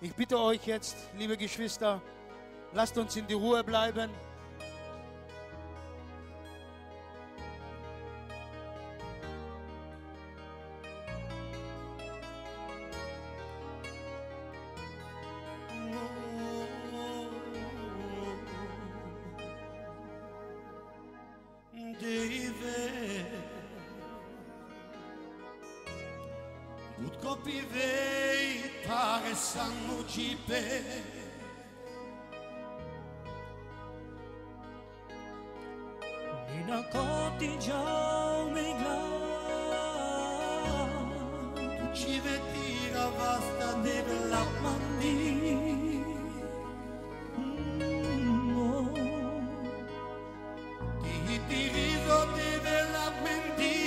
Ich bitte euch jetzt, liebe Geschwister, lasst uns in die Ruhe bleiben. Nina Coti Jaume Glan, tu ci vedi la vasta della mandi. Ti riso della menti,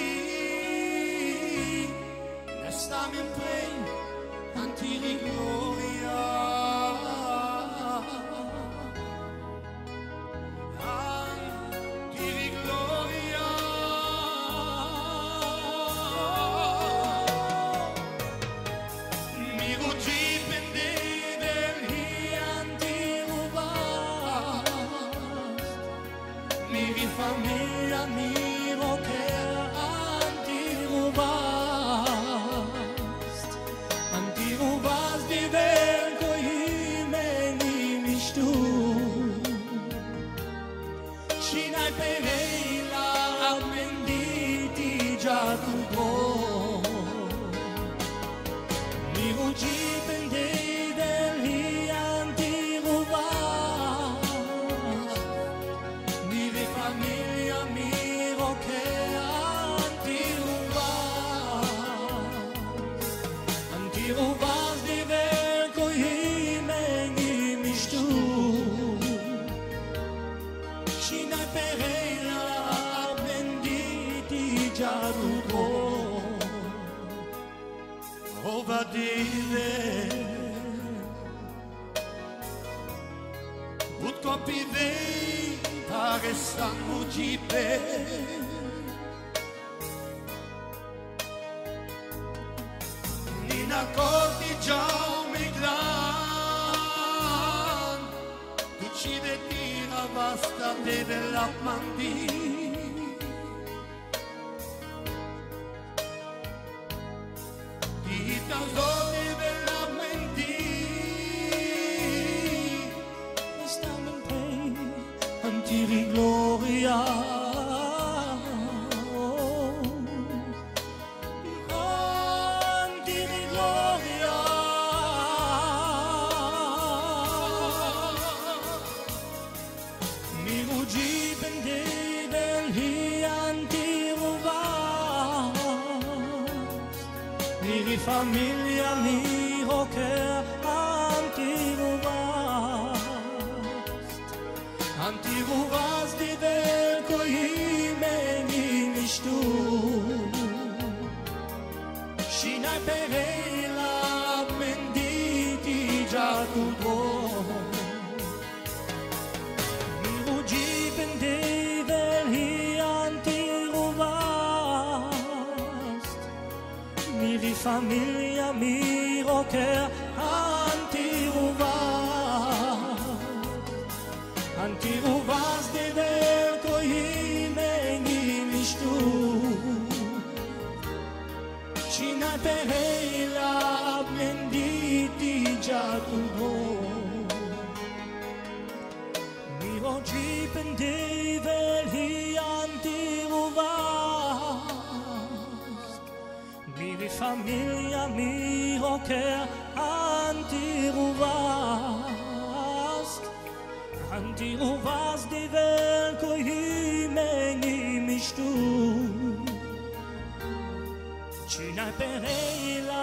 restami in play, antiri gloria. Famiglia mio che antirubast di verco i meni miștu și n-ai pe la amenditi già tu mi ugi pende degli antirubast mi vi famiglia mio che antirubast di verco i meni miștu și n-ai pe la amenditi già tu o va dire ut copivei pare stanno gipe Nina Coti Jaume Glan tu ci vedi la vasta della mandi Zone della menti stiamo in pei antiri gloria antiri gloria mi ugi pende degli antirubast mi famiglia mio che antirubast di verco i meni miștu și n-ai pe la menditi già tu mi ugi pende degli antirubast mi di famiglia mio che antirubast di verco i meni miștu și n-ai pe la menditi già tu mi oggi pendeva gli antirubast mi di famiglia mio che antirubast di verco i meni miștu și n-ai pe la